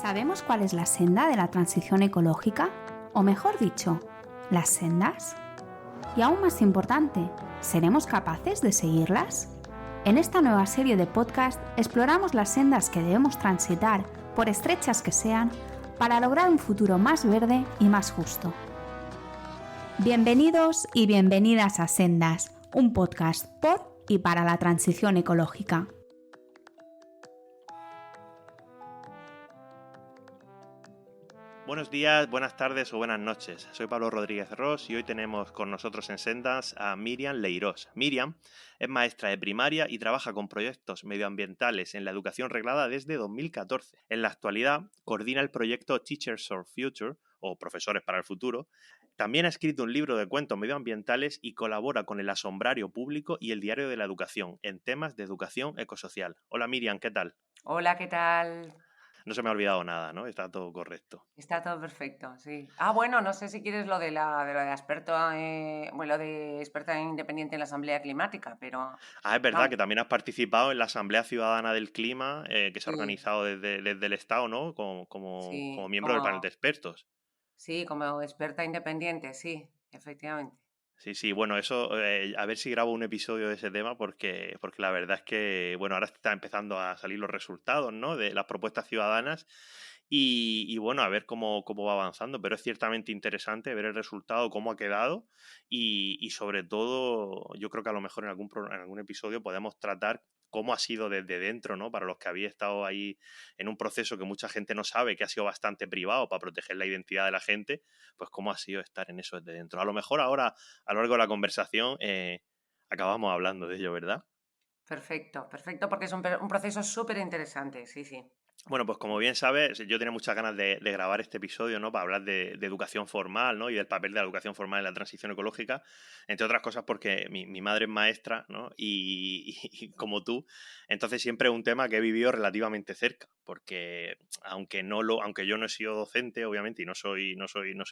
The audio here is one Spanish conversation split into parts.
¿Sabemos cuál es la senda de la transición ecológica? O mejor dicho, ¿las sendas? Y aún más importante, ¿seremos capaces de seguirlas? En esta nueva serie de podcast exploramos las sendas que debemos transitar, por estrechas que sean, para lograr un futuro más verde y más justo. Bienvenidos y bienvenidas a Sendas, un podcast por y para la transición ecológica. Buenos días, buenas tardes o buenas noches. Soy Pablo Rodríguez Ros y hoy tenemos con nosotros en Sendas a Miriam Leirós. Miriam es maestra de primaria y trabaja con proyectos medioambientales en la educación reglada desde 2014. En la actualidad coordina el proyecto Teachers for Future o Profesores para el Futuro. También ha escrito un libro de cuentos medioambientales y colabora con el Asombrario Público y el Diario de la Educación en temas de educación ecosocial. Hola Miriam, ¿qué tal? Hola, ¿qué tal? No se me ha olvidado nada, ¿no? Está todo correcto. Está todo perfecto, sí. Bueno, no sé si quieres lo de la experta, lo de experta independiente en la Asamblea Climática, pero Es verdad vamos, que también has participado en la Asamblea Ciudadana del Clima que se ha sí, organizado desde el Estado, ¿no? Como sí, miembro del panel de expertos. como experta independiente, sí, efectivamente. Sí, sí, bueno, eso, a ver si grabo un episodio de ese tema porque la verdad es que, bueno, ahora está empezando a salir los resultados, ¿no? De las propuestas ciudadanas y bueno, a ver cómo va avanzando, pero es ciertamente interesante ver el resultado, cómo ha quedado y sobre todo, yo creo que a lo mejor en algún episodio podemos tratar cómo ha sido desde dentro, ¿no? Para los que habéis estado ahí en un proceso que mucha gente no sabe, que ha sido bastante privado para proteger la identidad de la gente, pues cómo ha sido estar en eso desde dentro. A lo mejor ahora a lo largo de la conversación acabamos hablando de ello, ¿verdad? Perfecto, perfecto, porque es un proceso súper interesante, sí, sí. Bueno, pues como bien sabes, yo tenía muchas ganas de grabar este episodio, ¿no? Para hablar de educación formal, ¿no? Y del papel de la educación formal en la transición ecológica, entre otras cosas porque mi madre es maestra, ¿no? Y como tú, entonces siempre es un tema que he vivido relativamente cerca, porque aunque yo no he sido docente, obviamente, y no soy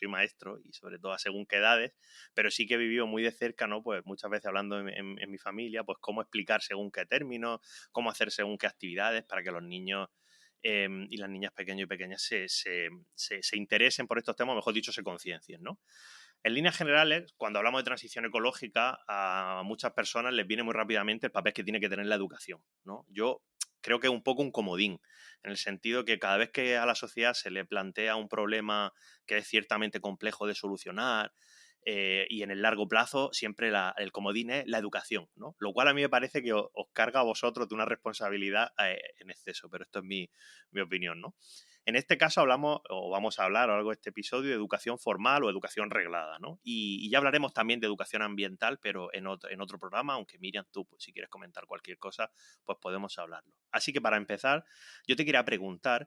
maestro, y sobre todo a según qué edades, pero sí que he vivido muy de cerca, ¿no? Pues muchas veces hablando en mi familia, pues cómo explicar según qué términos, cómo hacer según qué actividades para que los niños y las niñas pequeños y pequeñas se interesen por estos temas, o mejor dicho, se conciencien, ¿no? En líneas generales, cuando hablamos de transición ecológica, a muchas personas les viene muy rápidamente el papel que tiene que tener la educación, ¿no? Yo creo que es un poco un comodín, en el sentido que cada vez que a la sociedad se le plantea un problema que es ciertamente complejo de solucionar, y en el largo plazo siempre el comodín es la educación, ¿no? Lo cual a mí me parece que os carga a vosotros de una responsabilidad en exceso, pero esto es mi opinión, ¿no? En este caso hablamos, o vamos a hablar a lo largo de este episodio, de educación formal o educación reglada, ¿no? Y ya hablaremos también de educación ambiental, pero en otro programa, aunque Miriam, tú, pues, si quieres comentar cualquier cosa, pues podemos hablarlo. Así que para empezar, yo te quería preguntar,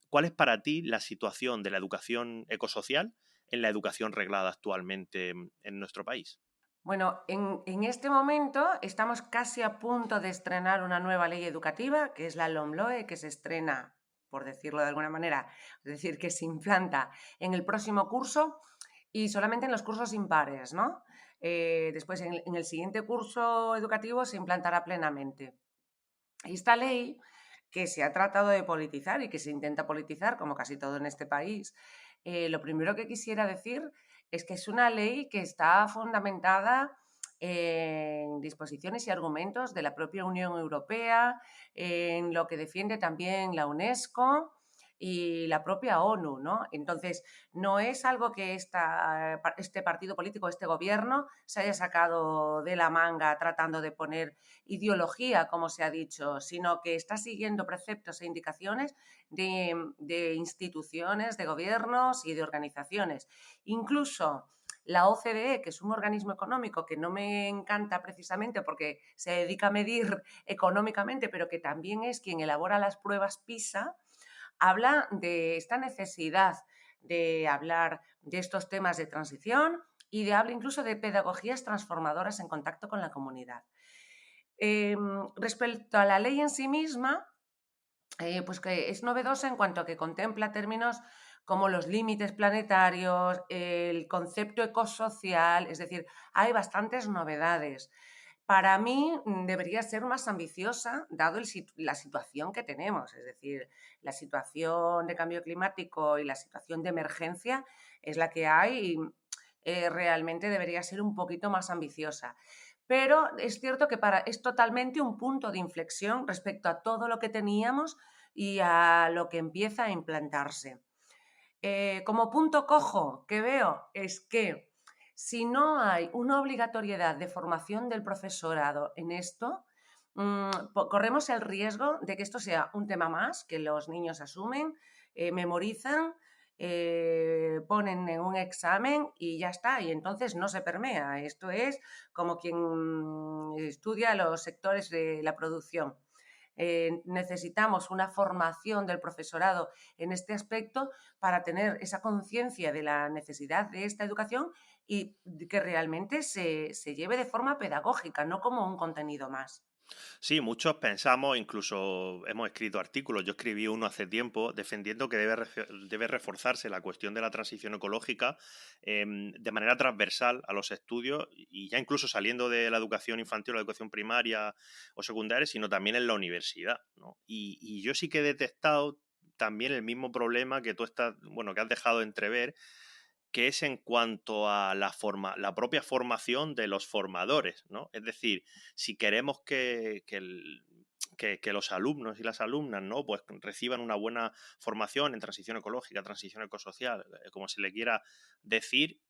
¿cuál es para ti la situación de la educación ecosocial en la educación reglada actualmente en nuestro país? Bueno, en este momento estamos casi a punto de estrenar una nueva ley educativa, que es la LOMLOE, que se estrena, por decirlo de alguna manera, es decir, que se implanta en el próximo curso y solamente en los cursos impares, ¿no? Después, en el siguiente curso educativo se implantará plenamente. Esta ley, que se ha tratado de politizar y que se intenta politizar, como casi todo en este país, lo primero que quisiera decir es que es una ley que está fundamentada en disposiciones y argumentos de la propia Unión Europea, en lo que defiende también la UNESCO y la propia ONU, ¿no? Entonces, no es algo que este partido político, este gobierno, se haya sacado de la manga tratando de poner ideología, como se ha dicho, sino que está siguiendo preceptos e indicaciones de instituciones, de gobiernos y de organizaciones. Incluso la OCDE, que es un organismo económico que no me encanta precisamente porque se dedica a medir económicamente, pero que también es quien elabora las pruebas PISA, habla de esta necesidad de hablar de estos temas de transición y habla incluso de pedagogías transformadoras en contacto con la comunidad. Respecto a la ley en sí misma, pues que es novedosa en cuanto a que contempla términos como los límites planetarios, el concepto ecosocial, es decir, hay bastantes novedades. para mí debería ser más ambiciosa, dado la situación que tenemos, es decir, la situación de cambio climático y la situación de emergencia es la que hay y realmente debería ser un poquito más ambiciosa. Pero es cierto que es totalmente un punto de inflexión respecto a todo lo que teníamos y a lo que empieza a implantarse. Como punto cojo que veo es que si no hay una obligatoriedad de formación del profesorado en esto, corremos el riesgo de que esto sea un tema más que los niños asumen, memorizan, ponen en un examen y ya está, y entonces no se permea. Esto es como quien estudia los sectores de la producción. Necesitamos una formación del profesorado en este aspecto para tener esa conciencia de la necesidad de esta educación y que realmente se lleve de forma pedagógica, no como un contenido más. Sí, muchos pensamos, incluso hemos escrito artículos, yo escribí uno hace tiempo defendiendo que debe reforzarse la cuestión de la transición ecológica de manera transversal a los estudios y ya incluso saliendo de la educación infantil o la educación primaria o secundaria, sino también en la universidad, ¿no? Y yo sí que he detectado también el mismo problema que tú estás, bueno, que has dejado entrever, que es en cuanto a la propia formación de los formadores, ¿no? Es decir, si queremos que los alumnos y las alumnas, ¿no?, pues reciban una buena formación en transición ecológica, transición ecosocial, como se le quiera decir,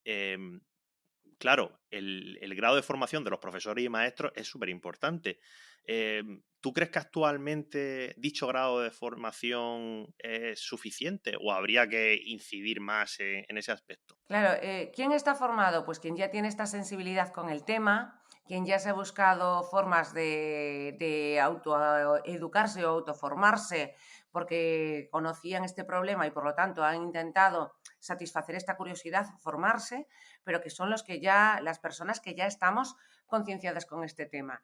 claro, el grado de formación de los profesores y maestros es súper importante. ¿Tú crees que actualmente dicho grado de formación es suficiente o habría que incidir más en ese aspecto? Claro, ¿quién está formado? Pues quien ya tiene esta sensibilidad con el tema, quien ya se ha buscado formas de autoeducarse o autoformarse porque conocían este problema y por lo tanto han intentado satisfacer esta curiosidad, formarse, pero que son las personas que ya estamos concienciadas con este tema.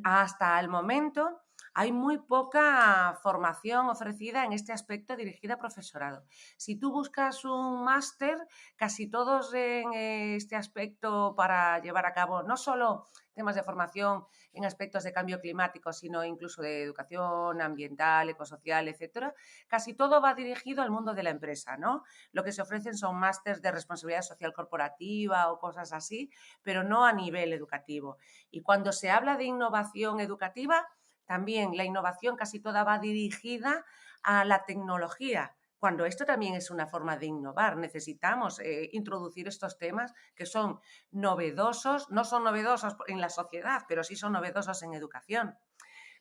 Hasta el momento hay muy poca formación ofrecida en este aspecto dirigida a profesorado. Si tú buscas un máster, casi todos en este aspecto para llevar a cabo no solo temas de formación en aspectos de cambio climático, sino incluso de educación ambiental, ecosocial, etcétera, casi todo va dirigido al mundo de la empresa, ¿no? Lo que se ofrecen son másters de responsabilidad social corporativa o cosas así, pero no a nivel educativo. Y cuando se habla de innovación educativa, también la innovación casi toda va dirigida a la tecnología, cuando esto también es una forma de innovar. Necesitamos introducir estos temas que son novedosos, no son novedosos en la sociedad, pero sí son novedosos en educación.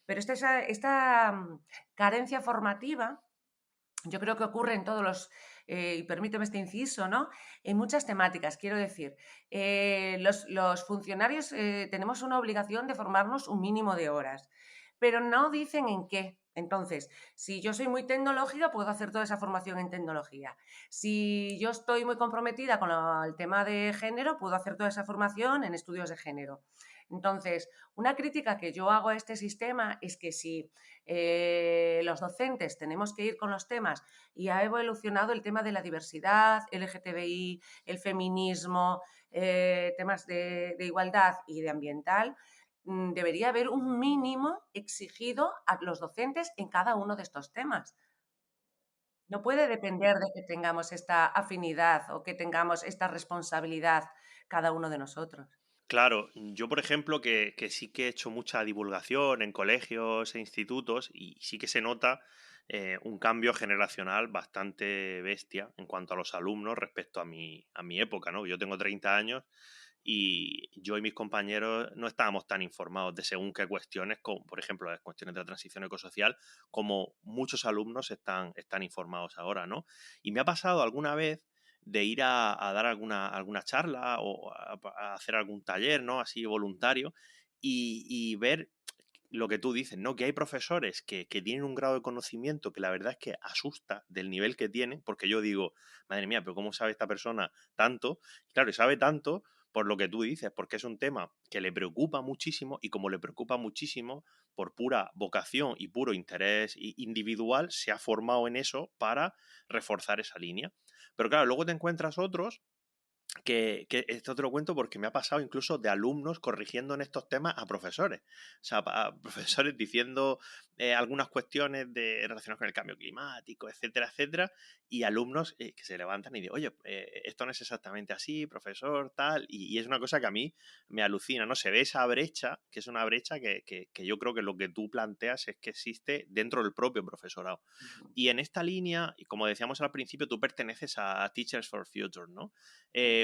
Pero esta carencia formativa yo creo que ocurre en todos y permíteme este inciso, ¿no? En muchas temáticas, quiero decir, los funcionarios tenemos una obligación de formarnos un mínimo de horas, pero no dicen en qué. Entonces, si yo soy muy tecnológica, puedo hacer toda esa formación en tecnología. Si yo estoy muy comprometida con el tema de género, puedo hacer toda esa formación en estudios de género. Entonces, una crítica que yo hago a este sistema es que si los docentes tenemos que ir con los temas y ha evolucionado el tema de la diversidad, LGTBI, el feminismo, temas de igualdad y de ambiental, debería haber un mínimo exigido a los docentes en cada uno de estos temas. No puede depender de que tengamos esta afinidad o que tengamos esta responsabilidad cada uno de nosotros. Claro, yo por ejemplo que sí que he hecho mucha divulgación en colegios e institutos y sí que se nota un cambio generacional bastante bestia en cuanto a los alumnos respecto a mi época, ¿no? Yo tengo 30 años y yo y mis compañeros no estábamos tan informados de según qué cuestiones, como por ejemplo las cuestiones de la transición ecosocial, como muchos alumnos están informados ahora, ¿no? Y me ha pasado alguna vez de ir a dar alguna charla o a hacer algún taller, ¿no? Así voluntario, y ver lo que tú dices, ¿no? Que hay profesores que tienen un grado de conocimiento que la verdad es que asusta del nivel que tienen, porque yo digo, madre mía, pero ¿cómo sabe esta persona tanto? Claro, y sabe tanto por lo que tú dices, porque es un tema que le preocupa muchísimo y como le preocupa muchísimo, por pura vocación y puro interés individual, se ha formado en eso para reforzar esa línea. Pero claro, luego te encuentras otros que esto te lo cuento porque me ha pasado incluso de alumnos corrigiendo en estos temas a profesores. O sea, a profesores diciendo algunas cuestiones relacionadas con el cambio climático, etcétera, etcétera, y alumnos que se levantan y dicen, oye, esto no es exactamente así, profesor, tal, y es una cosa que a mí me alucina, ¿no? Se ve esa brecha, que es una brecha que yo creo que lo que tú planteas es que existe dentro del propio profesorado. Y en esta línea, y como decíamos al principio, tú perteneces a Teachers for Future, ¿no?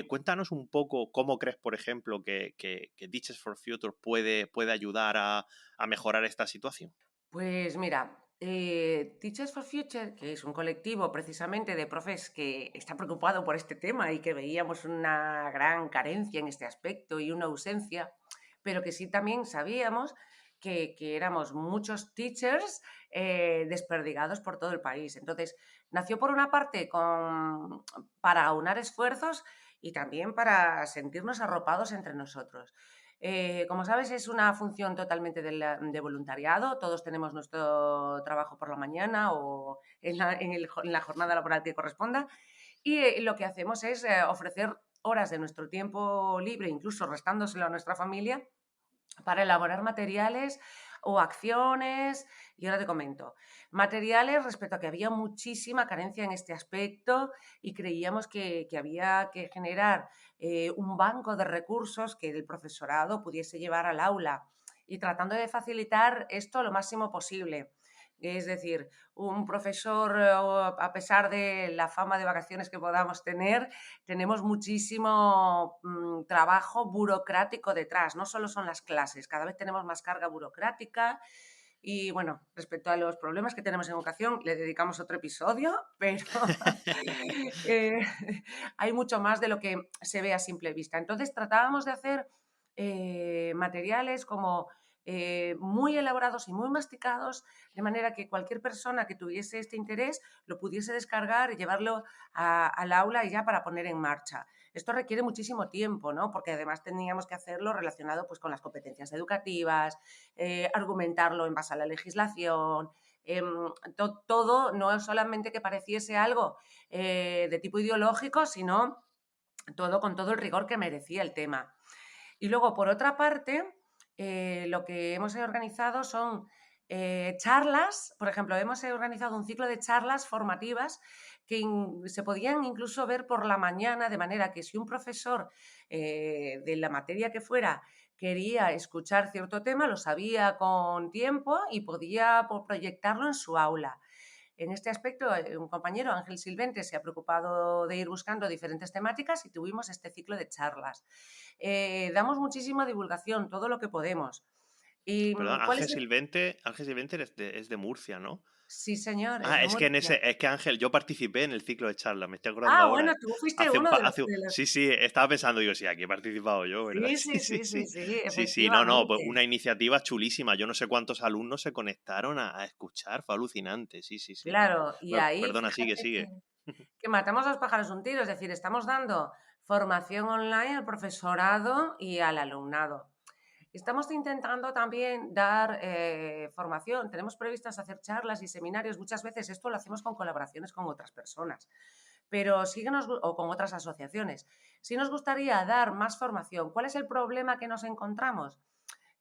Cuéntanos un poco cómo crees, por ejemplo, que Teachers for Future puede ayudar a mejorar esta situación. Pues mira, Teachers for Future, que es un colectivo precisamente de profes que está preocupado por este tema y que veíamos una gran carencia en este aspecto y una ausencia, pero que sí también sabíamos que éramos muchos teachers desperdigados por todo el país. Entonces, nació por una parte para aunar esfuerzos y también para sentirnos arropados entre nosotros. Como sabes, es una función totalmente de voluntariado. Todos tenemos nuestro trabajo por la mañana o en la jornada laboral que corresponda. Y lo que hacemos es ofrecer horas de nuestro tiempo libre, incluso restándoselo a nuestra familia, para elaborar materiales o acciones. Y ahora te comento. Materiales respecto a que había muchísima carencia en este aspecto y creíamos que había que generar un banco de recursos que el profesorado pudiese llevar al aula y tratando de facilitar esto lo máximo posible. Es decir, un profesor, a pesar de la fama de vacaciones que podamos tener, tenemos muchísimo trabajo burocrático detrás. No solo son las clases, cada vez tenemos más carga burocrática. Y bueno, respecto a los problemas que tenemos en educación, le dedicamos otro episodio, pero eh, hay mucho más de lo que se ve a simple vista. Entonces tratábamos de hacer materiales como muy elaborados y muy masticados, de manera que cualquier persona que tuviese este interés lo pudiese descargar y llevarlo al aula y ya para poner en marcha. Esto requiere muchísimo tiempo, ¿no? Porque además teníamos que hacerlo relacionado pues, con las competencias educativas, argumentarlo en base a la legislación, todo, no solamente que pareciese algo de tipo ideológico, sino todo con todo el rigor que merecía el tema. Y luego, por otra parte, lo que hemos organizado son charlas. Por ejemplo, hemos organizado un ciclo de charlas formativas que se podían incluso ver por la mañana, de manera que si un profesor de la materia que fuera quería escuchar cierto tema, lo sabía con tiempo y podía proyectarlo en su aula. En este aspecto, un compañero, Ángel Silvente, se ha preocupado de ir buscando diferentes temáticas y tuvimos este ciclo de charlas. Damos muchísima divulgación, todo lo que podemos. ¿Y Perdón, cuál es el...? Ángel Silvente es de Murcia, ¿no? Sí, señor, es Ah, de es que Murcia. Ángel, yo participé en el ciclo de charlas, me estoy acordando Ah, ahora. bueno, tú fuiste uno Sí, sí, estaba pensando, digo, sí, aquí he participado yo, ¿verdad? Sí, Sí, sí, sí, sí, sí, sí. sí, Sí, sí, no, no, pues efectivamente. una iniciativa chulísima. Yo no sé cuántos alumnos se conectaron a escuchar, fue alucinante, sí, sí, sí. Claro, y Bueno, ahí perdona, sigue, fíjate sigue. que matamos a dos pájaros un tiro, es decir, estamos dando formación online al profesorado y al alumnado. Estamos intentando también dar formación. Tenemos previstas hacer charlas y seminarios. Muchas veces esto lo hacemos con colaboraciones con otras personas, pero sí que o con otras asociaciones. Sí nos gustaría dar más formación. ¿Cuál es el problema que nos encontramos?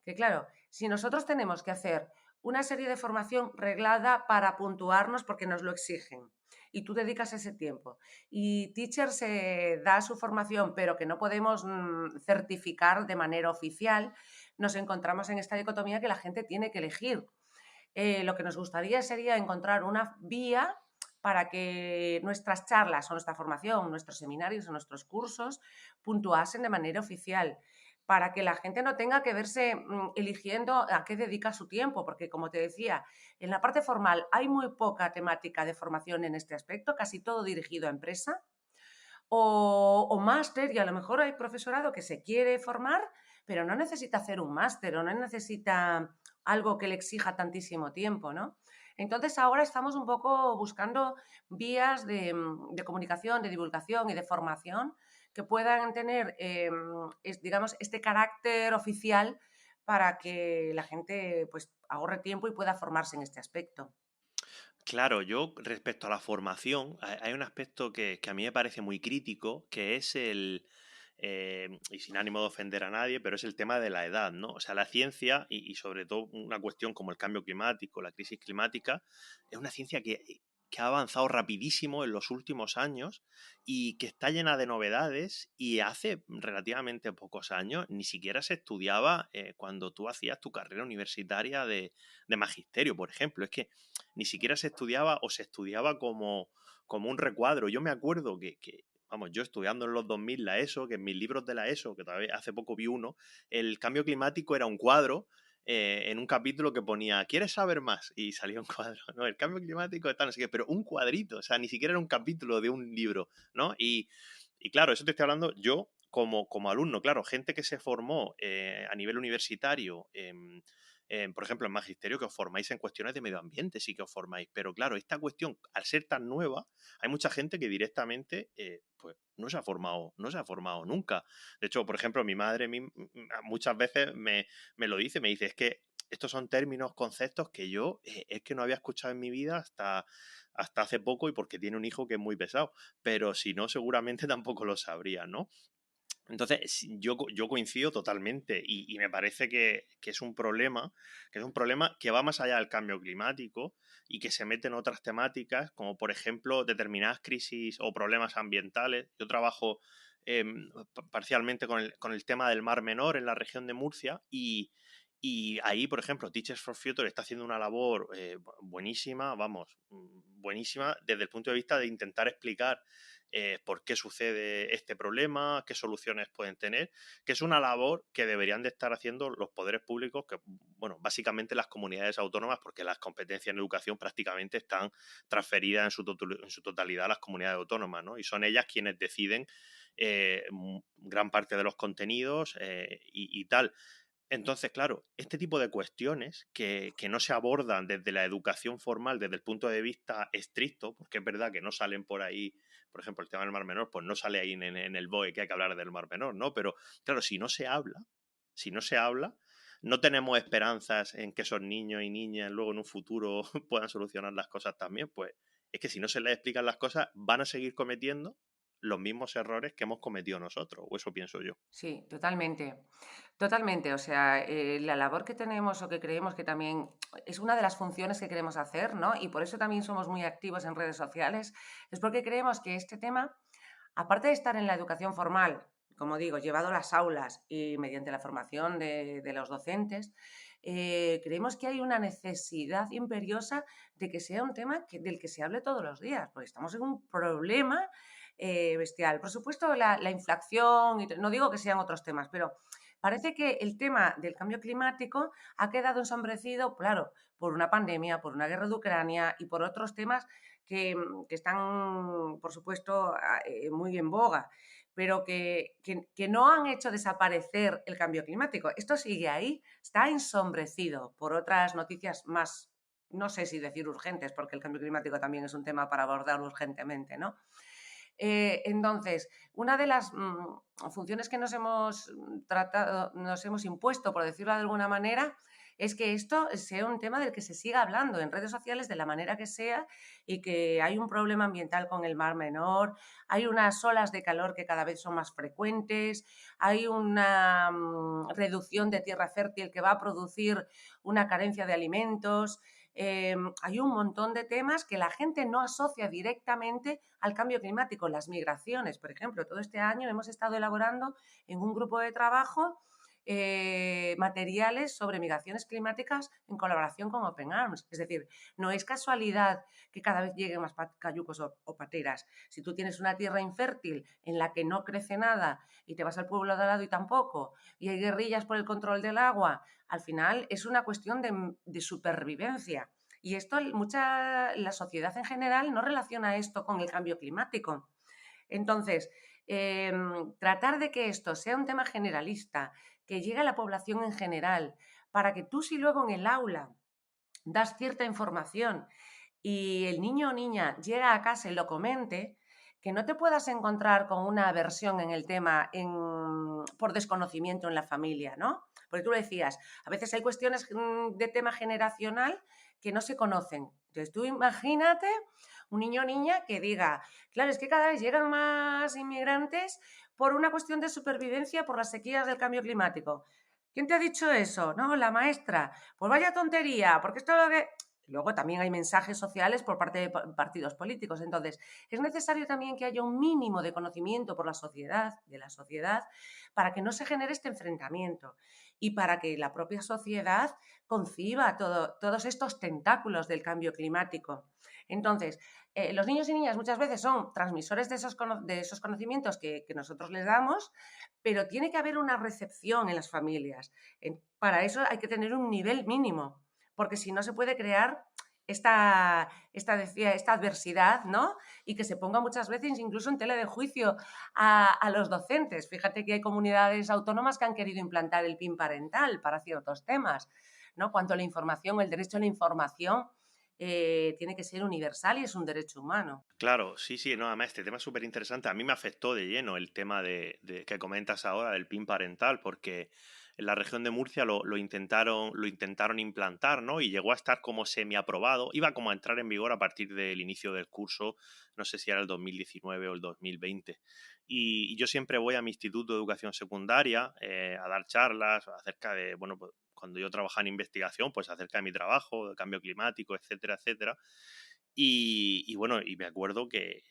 Que claro, si nosotros tenemos que hacer una serie de formación reglada para puntuarnos porque nos lo exigen y tú dedicas ese tiempo y Teacher se da su formación pero que no podemos certificar de manera oficial, nos encontramos en esta dicotomía que la gente tiene que elegir. Lo que nos gustaría sería encontrar una vía para que nuestras charlas o nuestra formación, nuestros seminarios o nuestros cursos puntuasen de manera oficial, para que la gente no tenga que verse eligiendo a qué dedica su tiempo, porque como te decía, en la parte formal hay muy poca temática de formación en este aspecto, casi todo dirigido a empresa o máster, y a lo mejor hay profesorado que se quiere formar, pero no necesita hacer un máster o no necesita algo que le exija tantísimo tiempo, ¿no? Entonces ahora estamos un poco buscando vías de comunicación, de divulgación y de formación que puedan tener, digamos, este carácter oficial para que la gente pues ahorre tiempo y pueda formarse en este aspecto. Claro, yo respecto a la formación, hay un aspecto que a mí me parece muy crítico, que es y sin ánimo de ofender a nadie, pero es el tema de la edad, ¿no? O sea, la ciencia y sobre todo una cuestión como el cambio climático, la crisis climática, es una ciencia que ha avanzado rapidísimo en los últimos años y que está llena de novedades, y hace relativamente pocos años ni siquiera se estudiaba cuando tú hacías tu carrera universitaria de magisterio, por ejemplo. Es que ni siquiera se estudiaba, o se estudiaba como un recuadro. Yo me acuerdo vamos, yo estudiando en los 2000 la ESO, que en mis libros de la ESO, que todavía hace poco vi uno, el cambio climático era un cuadro en un capítulo que ponía ¿quieres saber más? Y salía un cuadro, ¿no? El cambio climático está no sé qué, pero un cuadrito, o sea, ni siquiera era un capítulo de un libro, ¿no? Y claro, eso te estoy hablando yo como alumno, claro, gente que se formó a nivel universitario, por ejemplo, en magisterio, que os formáis en cuestiones de medio ambiente, sí que os formáis, pero claro, esta cuestión, al ser tan nueva, hay mucha gente que directamente pues no se ha formado nunca. De hecho, por ejemplo, mi madre muchas veces me lo dice, me dice, es que estos son términos, conceptos que yo es que no había escuchado en mi vida hasta hace poco, y porque tiene un hijo que es muy pesado, pero si no, seguramente tampoco lo sabría, ¿no? Entonces, yo coincido totalmente, y me parece que es un problema, que va más allá del cambio climático y que se mete en otras temáticas, como por ejemplo determinadas crisis o problemas ambientales. Yo trabajo parcialmente con el tema del Mar Menor en la región de Murcia, y ahí, por ejemplo, Teachers for Future está haciendo una labor buenísima, vamos, buenísima desde el punto de vista de intentar explicar por qué sucede este problema, qué soluciones pueden tener, que es una labor que deberían de estar haciendo los poderes públicos, que, bueno, básicamente las comunidades autónomas, porque las competencias en educación prácticamente están transferidas en su totalidad a las comunidades autónomas, ¿no? Y son ellas quienes deciden gran parte de los contenidos y tal. Entonces, claro, este tipo de cuestiones que no se abordan desde la educación formal, desde el punto de vista estricto, porque es verdad que no salen por ahí, por ejemplo, el tema del Mar Menor, pues no sale ahí en el BOE que hay que hablar del Mar Menor, ¿no? Pero, claro, si no se habla, no tenemos esperanzas en que esos niños y niñas luego en un futuro puedan solucionar las cosas también, pues es que si no se les explican las cosas, van a seguir cometiendo los mismos errores que hemos cometido nosotros, o eso pienso yo. Sí, totalmente. Totalmente. O sea, la labor que tenemos o que creemos que también es una de las funciones que queremos hacer, ¿no? Y por eso también somos muy activos en redes sociales, es porque creemos que este tema, aparte de estar en la educación formal, como digo, llevado a las aulas y mediante la formación de los docentes, creemos que hay una necesidad imperiosa de que sea un tema del que se hable todos los días, porque estamos en un problema bestial. Por supuesto, la inflación, no digo que sean otros temas, pero parece que el tema del cambio climático ha quedado ensombrecido, claro, por una pandemia, por una guerra de Ucrania y por otros temas que están, por supuesto, muy en boga, pero que no han hecho desaparecer el cambio climático. Esto sigue ahí, está ensombrecido por otras noticias más, no sé si decir urgentes, porque el cambio climático también es un tema para abordar urgentemente, ¿no? Entonces, una de las funciones que nos hemos tratado, nos hemos impuesto, por decirlo de alguna manera, es que esto sea un tema del que se siga hablando en redes sociales de la manera que sea, y que hay un problema ambiental con el Mar Menor, hay unas olas de calor que cada vez son más frecuentes, hay una reducción de tierra fértil que va a producir una carencia de alimentos. Hay un montón de temas que la gente no asocia directamente al cambio climático. Las migraciones, por ejemplo, todo este año hemos estado elaborando en un grupo de trabajo materiales sobre migraciones climáticas en colaboración con Open Arms. Es decir, no es casualidad que cada vez lleguen más cayucos o pateras. Si tú tienes una tierra infértil en la que no crece nada y te vas al pueblo de al lado y tampoco, y hay guerrillas por el control del agua, al final es una cuestión de supervivencia. Y esto, la sociedad en general no relaciona esto con el cambio climático. Entonces, tratar de que esto sea un tema generalista, que llegue a la población en general, para que tú, si luego en el aula das cierta información y el niño o niña llega a casa y lo comente, que no te puedas encontrar con una aversión en el tema por desconocimiento en la familia, ¿no? Porque tú lo decías, a veces hay cuestiones de tema generacional que no se conocen. Entonces tú imagínate un niño o niña que diga, claro, es que cada vez llegan más inmigrantes por una cuestión de supervivencia por las sequías del cambio climático. ¿Quién te ha dicho eso? No, la maestra. Pues vaya tontería, porque esto es lo que... Luego también hay mensajes sociales por parte de partidos políticos. Entonces, es necesario también que haya un mínimo de conocimiento por la sociedad, para que no se genere este enfrentamiento y para que la propia sociedad conciba todos estos tentáculos del cambio climático. Entonces, los niños y niñas muchas veces son transmisores de esos conocimientos que nosotros les damos, pero tiene que haber una recepción en las familias. Para eso hay que tener un nivel mínimo, porque si no se puede crear esta adversidad, ¿no? Y que se ponga muchas veces incluso en tela de juicio a los docentes. Fíjate que hay comunidades autónomas que han querido implantar el PIN parental para ciertos temas, ¿no? Cuanto a la información, el derecho a la información tiene que ser universal y es un derecho humano. Claro, sí, sí, no, además este tema es súper interesante. A mí me afectó de lleno el tema que comentas ahora del PIN parental, porque en la región de Murcia lo intentaron implantar, ¿no? Y llegó a estar como semiaprobado. Iba como a entrar en vigor a partir del inicio del curso, no sé si era el 2019 o el 2020. Y yo siempre voy a mi instituto de educación secundaria a dar charlas acerca de, bueno, pues cuando yo trabajaba en investigación, pues acerca de mi trabajo, del cambio climático, etcétera, etcétera. Y bueno, y me acuerdo que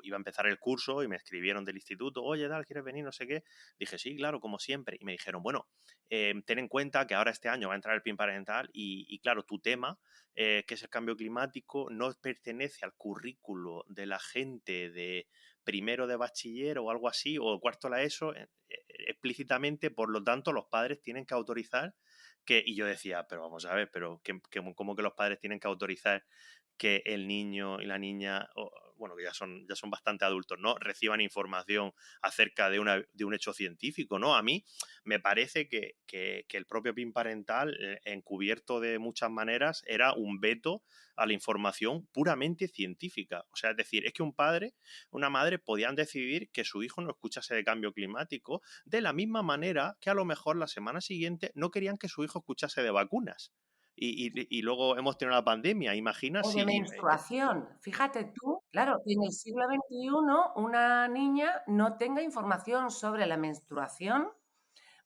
iba a empezar el curso y me escribieron del instituto, oye, tal, ¿quieres venir? No sé qué. Dije, sí, claro, como siempre. Y me dijeron, bueno, ten en cuenta que ahora este año va a entrar el PIN parental y claro, tu tema, que es el cambio climático, no pertenece al currículo de la gente de primero de bachiller o algo así, o cuarto de la ESO, explícitamente, por lo tanto, los padres tienen que autorizar que, y yo decía, pero vamos a ver, pero ¿cómo que los padres tienen que autorizar que el niño y la niña, bueno, que ya son bastante adultos, ¿no? Reciban información acerca de un hecho científico, ¿no? A mí me parece que el propio PIN parental, encubierto de muchas maneras, era un veto a la información puramente científica. O sea, es decir, es que un padre, una madre podían decidir que su hijo no escuchase de cambio climático de la misma manera que a lo mejor la semana siguiente no querían que su hijo escuchase de vacunas. Y luego hemos tenido la pandemia, imagina O de si... menstruación. Fíjate tú, claro, que en el siglo XXI una niña no tenga información sobre la menstruación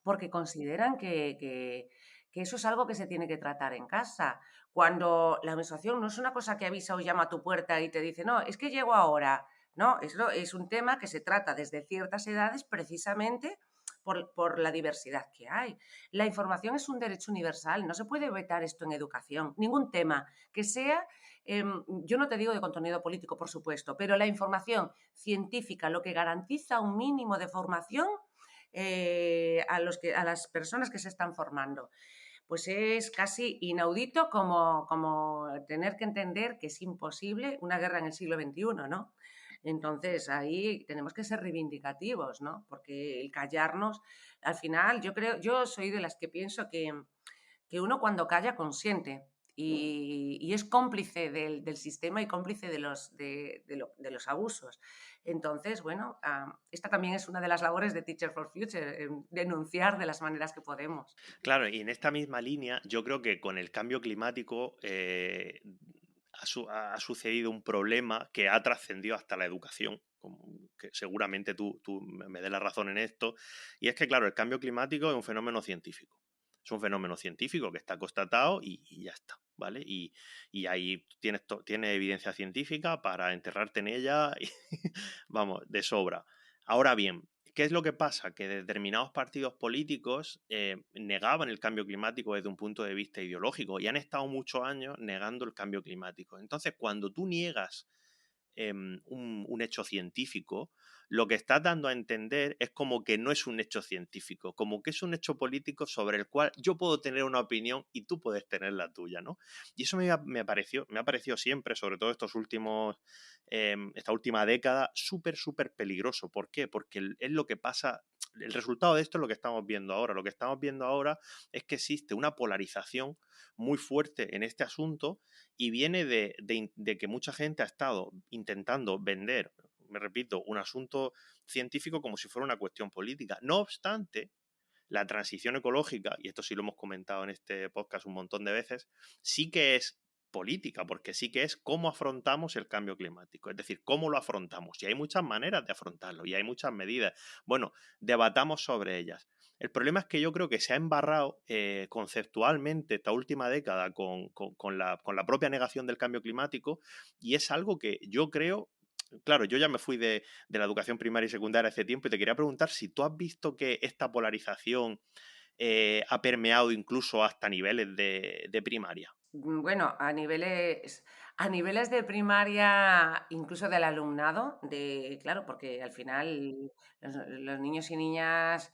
porque consideran que eso es algo que se tiene que tratar en casa. Cuando la menstruación no es una cosa que avisa o llama a tu puerta y te dice, no, es que llego ahora. No, eso es un tema que se trata desde ciertas edades precisamente por la diversidad que hay. La información es un derecho universal, no se puede vetar esto en educación, ningún tema que sea, yo no te digo de contenido político, por supuesto, pero la información científica, lo que garantiza un mínimo de formación a las personas que se están formando. Pues es casi inaudito como tener que entender que es imposible una guerra en el siglo XXI, ¿no? Entonces ahí tenemos que ser reivindicativos, ¿no? Porque el callarnos, al final, yo soy de las que pienso que uno cuando calla consiente y es cómplice del sistema y cómplice de los abusos. Entonces, bueno, esta también es una de las labores de Teacher for Future, denunciar de las maneras que podemos. Claro, y en esta misma línea, yo creo que con el cambio climático ha sucedido un problema que ha trascendido hasta la educación, que seguramente tú me des la razón en esto, y es que, claro, el cambio climático es un fenómeno científico. Es un fenómeno científico que está constatado y ya está, ¿vale? Y ahí tienes evidencia científica para enterrarte en ella, y, vamos, de sobra. Ahora bien, ¿qué es lo que pasa? Que determinados partidos políticos negaban el cambio climático desde un punto de vista ideológico y han estado muchos años negando el cambio climático. Entonces, cuando tú niegas un hecho científico, lo que estás dando a entender es como que no es un hecho científico, como que es un hecho político sobre el cual yo puedo tener una opinión y tú puedes tener la tuya, ¿no? Y eso me ha parecido siempre, sobre todo esta última década, súper, súper peligroso. ¿Por qué? Porque es lo que pasa. El resultado de esto es lo que estamos viendo ahora. Lo que estamos viendo ahora es que existe una polarización muy fuerte en este asunto y viene de que mucha gente ha estado intentando vender, me repito, un asunto científico como si fuera una cuestión política. No obstante, la transición ecológica, y esto sí lo hemos comentado en este podcast un montón de veces, sí que es política, porque sí que es cómo afrontamos el cambio climático, es decir, cómo lo afrontamos. Y hay muchas maneras de afrontarlo y hay muchas medidas. Bueno, debatamos sobre ellas. El problema es que yo creo que se ha embarrado conceptualmente esta última década con la propia negación del cambio climático, y es algo que yo creo. Claro, yo ya me fui de la educación primaria y secundaria hace tiempo y te quería preguntar si tú has visto que esta polarización ha permeado incluso hasta niveles de primaria. Bueno, a niveles de primaria, incluso del alumnado, claro, porque al final los niños y niñas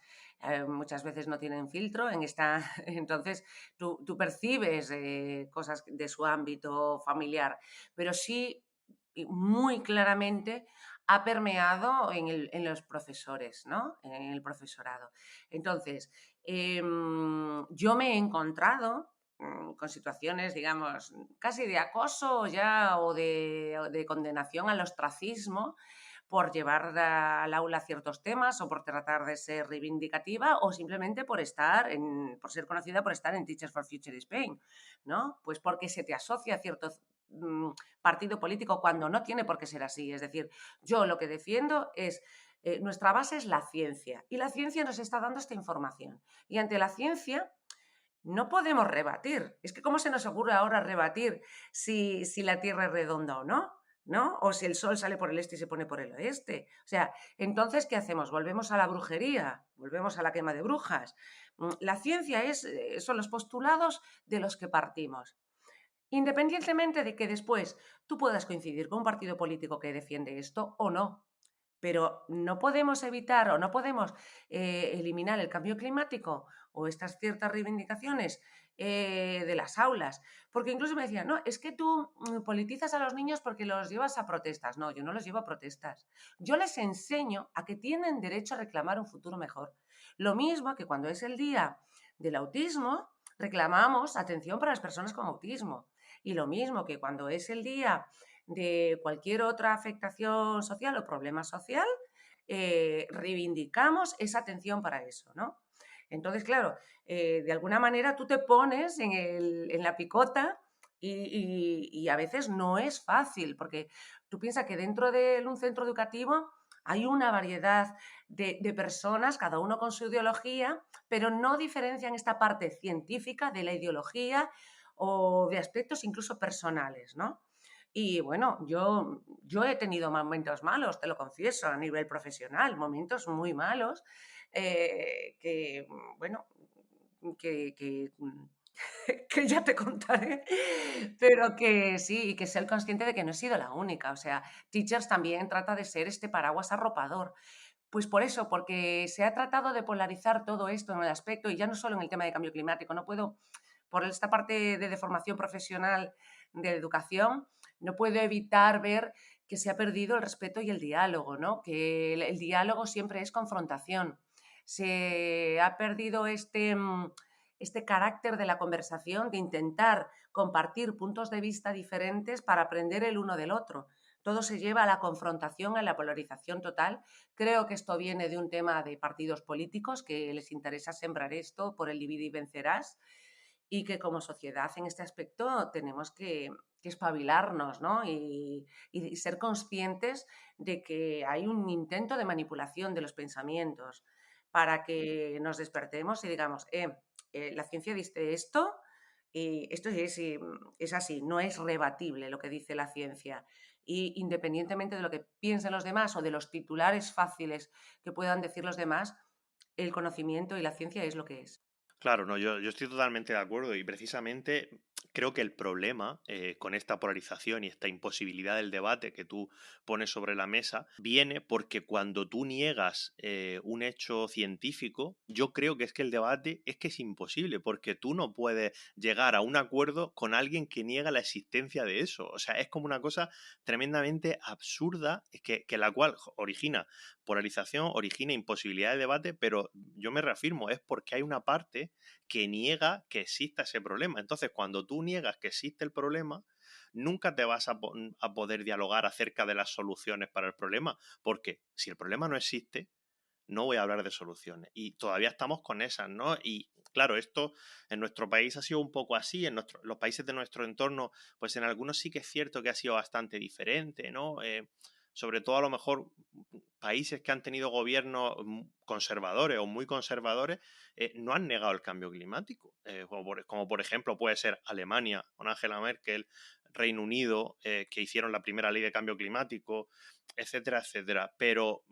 muchas veces no tienen filtro en esta, entonces tú percibes cosas de su ámbito familiar, pero sí y muy claramente ha permeado en los profesores, ¿no? En el profesorado. Entonces, yo me he encontrado con situaciones, digamos, casi de acoso ya o de condenación al ostracismo por llevar al aula ciertos temas o por tratar de ser reivindicativa o simplemente por ser conocida por estar en Teachers for Future Spain, ¿no? Pues porque se te asocia a cierto partido político cuando no tiene por qué ser así. Es decir, yo lo que defiendo es nuestra base es la ciencia y la ciencia nos está dando esta información. Y ante la ciencia no podemos rebatir. Es que ¿cómo se nos ocurre ahora rebatir si la Tierra es redonda o no? ¿No? O si el Sol sale por el este y se pone por el oeste. O sea, entonces, ¿qué hacemos? Volvemos a la brujería, volvemos a la quema de brujas. La ciencia son los postulados de los que partimos. Independientemente de que después tú puedas coincidir con un partido político que defiende esto o no. Pero no podemos evitar o no podemos eliminar el cambio climático o estas ciertas reivindicaciones de las aulas. Porque incluso me decían, no, es que tú politizas a los niños porque los llevas a protestas. No, yo no los llevo a protestas. Yo les enseño a que tienen derecho a reclamar un futuro mejor. Lo mismo que cuando es el día del autismo, reclamamos atención para las personas con autismo. Y lo mismo que cuando es el día de cualquier otra afectación social o problema social, reivindicamos esa atención para eso, ¿no? Entonces, claro, de alguna manera tú te pones en la picota y a veces no es fácil, porque tú piensas que dentro de un centro educativo hay una variedad de personas, cada uno con su ideología, pero no diferencian esta parte científica de la ideología o de aspectos incluso personales, ¿no? Y bueno, yo he tenido momentos malos, te lo confieso, a nivel profesional, momentos muy malos, bueno, que, que ya te contaré, pero que sí, y que ser consciente de que no he sido la única. O sea, Teachers también trata de ser este paraguas arropador. Pues por eso, porque se ha tratado de polarizar todo esto en el aspecto, y ya no solo en el tema de cambio climático, no puedo, por esta parte de formación profesional de educación, no puedo evitar ver que se ha perdido el respeto y el diálogo, ¿no? Que el diálogo siempre es confrontación. Se ha perdido este carácter de la conversación, de intentar compartir puntos de vista diferentes para aprender el uno del otro. Todo se lleva a la confrontación, a la polarización total. Creo que esto viene de un tema de partidos políticos que les interesa sembrar esto por el divide y vencerás, y que como sociedad en este aspecto tenemos que espabilarnos, ¿no? Y ser conscientes de que hay un intento de manipulación de los pensamientos para que nos despertemos y digamos, la ciencia dice esto y esto es así, no es rebatible lo que dice la ciencia. Y independientemente de lo que piensen los demás o de los titulares fáciles que puedan decir los demás, el conocimiento y la ciencia es lo que es. Claro, no, yo estoy totalmente de acuerdo y precisamente creo que el problema con esta polarización y esta imposibilidad del debate que tú pones sobre la mesa viene porque cuando tú niegas un hecho científico, yo creo que es que el debate es que es imposible porque tú no puedes llegar a un acuerdo con alguien que niega la existencia de eso. O sea, es como una cosa tremendamente absurda que la cual origina polarización, origina imposibilidad de debate, pero yo me reafirmo, es porque hay una parte que niega que exista ese problema. Entonces, cuando tú niegas que existe el problema, nunca te vas a poder dialogar acerca de las soluciones para el problema, porque si el problema no existe, no voy a hablar de soluciones. Y todavía estamos con esas, ¿no? Y claro, esto en nuestro país ha sido un poco así, los países de nuestro entorno, pues en algunos sí que es cierto que ha sido bastante diferente, ¿no? Sobre todo a lo mejor países que han tenido gobiernos conservadores o muy conservadores no han negado el cambio climático, como por ejemplo puede ser Alemania con Angela Merkel, Reino Unido, que hicieron la primera ley de cambio climático, etcétera, etcétera. Pero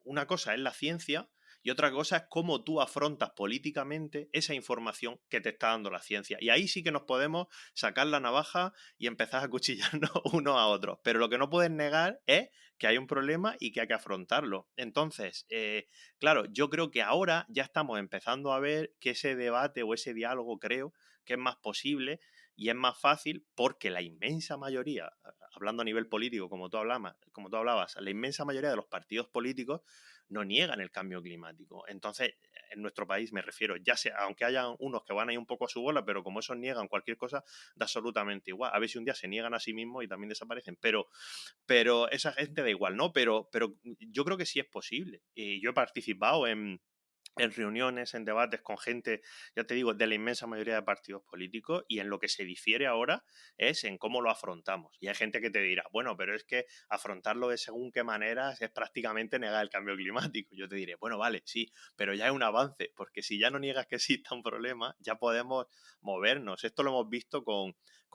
una cosa es la ciencia y otra cosa es cómo tú afrontas políticamente esa información que te está dando la ciencia. Y ahí sí que nos podemos sacar la navaja y empezar a cuchillarnos unos a otros. Pero lo que no puedes negar es que hay un problema y que hay que afrontarlo. Entonces, claro, yo creo que ahora ya estamos empezando a ver que ese debate o ese diálogo creo que es más posible y es más fácil porque la inmensa mayoría, hablando a nivel político, como tú hablabas, la inmensa mayoría de los partidos políticos no niegan el cambio climático. Entonces, en nuestro país me refiero, ya sea, aunque haya unos que van ahí un poco a su bola, pero como esos niegan cualquier cosa, da absolutamente igual. A ver si un día se niegan a sí mismos y también desaparecen, pero esa gente da igual, ¿no? Pero yo creo que sí es posible. Y yo he participado en reuniones, en debates con gente, ya te digo, de la inmensa mayoría de partidos políticos, y en lo que se difiere ahora es en cómo lo afrontamos. Y hay gente que te dirá, bueno, pero es que afrontarlo de según qué maneras es prácticamente negar el cambio climático. Yo te diré, bueno, vale, sí, pero ya es un avance, porque si ya no niegas que exista un problema, ya podemos movernos. Esto lo hemos visto con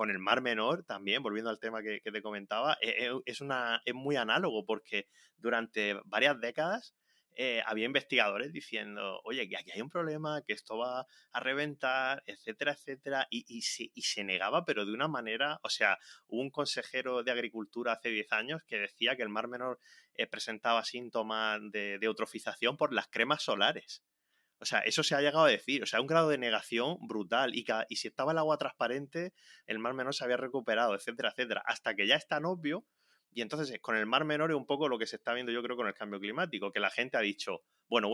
el Mar Menor también, volviendo al tema que te comentaba, es muy análogo, porque durante varias décadas había investigadores diciendo, oye, que aquí hay un problema, que esto va a reventar, etcétera, etcétera, y se negaba, pero de una manera, o sea, hubo un consejero de Agricultura hace 10 años que decía que el Mar Menor presentaba síntomas de eutrofización por las cremas solares. O sea, eso se ha llegado a decir, o sea, un grado de negación brutal, y si estaba el agua transparente, el Mar Menor se había recuperado, etcétera, etcétera, hasta que ya es tan obvio. Y entonces con el Mar Menor es un poco lo que se está viendo, yo creo, con el cambio climático, que la gente ha dicho, bueno,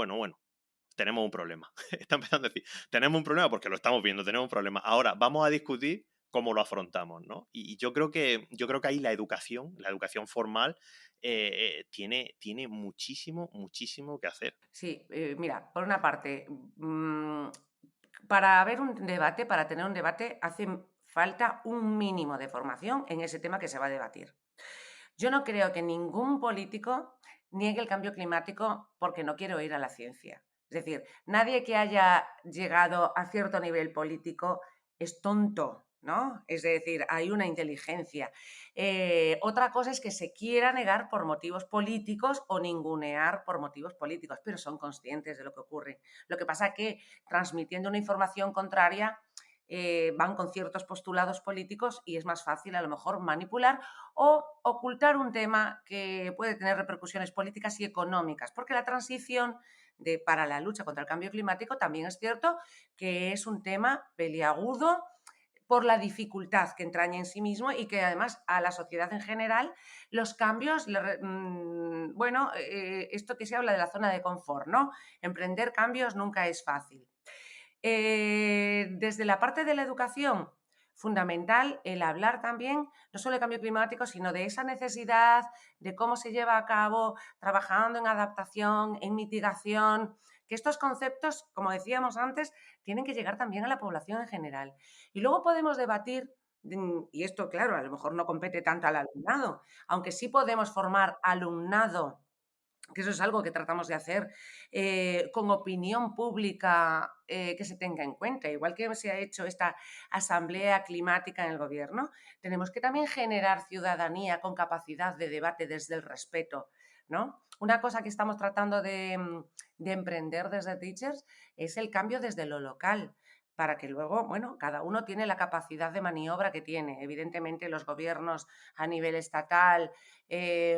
tenemos un problema. Está empezando a decir, tenemos un problema porque lo estamos viendo, tenemos un problema. Ahora vamos a discutir cómo lo afrontamos, ¿no? Y yo creo que ahí la educación formal tiene muchísimo, muchísimo que hacer. Sí, mira, por una parte, para haber un debate, para tener un debate, hace falta un mínimo de formación en ese tema que se va a debatir. Yo no creo que ningún político niegue el cambio climático porque no quiere oír a la ciencia. Es decir, nadie que haya llegado a cierto nivel político es tonto, ¿no? Es decir, hay una inteligencia. Otra cosa es que se quiera negar por motivos políticos o ningunear por motivos políticos, pero son conscientes de lo que ocurre. Lo que pasa es que transmitiendo una información contraria van con ciertos postulados políticos y es más fácil a lo mejor manipular o ocultar un tema que puede tener repercusiones políticas y económicas, porque la transición para la lucha contra el cambio climático también es cierto que es un tema peliagudo por la dificultad que entraña en sí mismo y que además a la sociedad en general los cambios, bueno, esto que se habla de la zona de confort, ¿no? Emprender cambios nunca es fácil. Desde la parte de la educación, fundamental el hablar también, no solo de cambio climático, sino de esa necesidad, de cómo se lleva a cabo, trabajando en adaptación, en mitigación, que estos conceptos, como decíamos antes, tienen que llegar también a la población en general. Y luego podemos debatir, y esto, claro, a lo mejor no compete tanto al alumnado, aunque sí podemos formar alumnado, que eso es algo que tratamos de hacer, con opinión pública que se tenga en cuenta. Igual que se ha hecho esta asamblea climática en el gobierno, tenemos que también generar ciudadanía con capacidad de debate desde el respeto, ¿no? Una cosa que estamos tratando de emprender desde Teachers es el cambio desde lo local, para que luego, bueno, cada uno tiene la capacidad de maniobra que tiene. Evidentemente los gobiernos a nivel estatal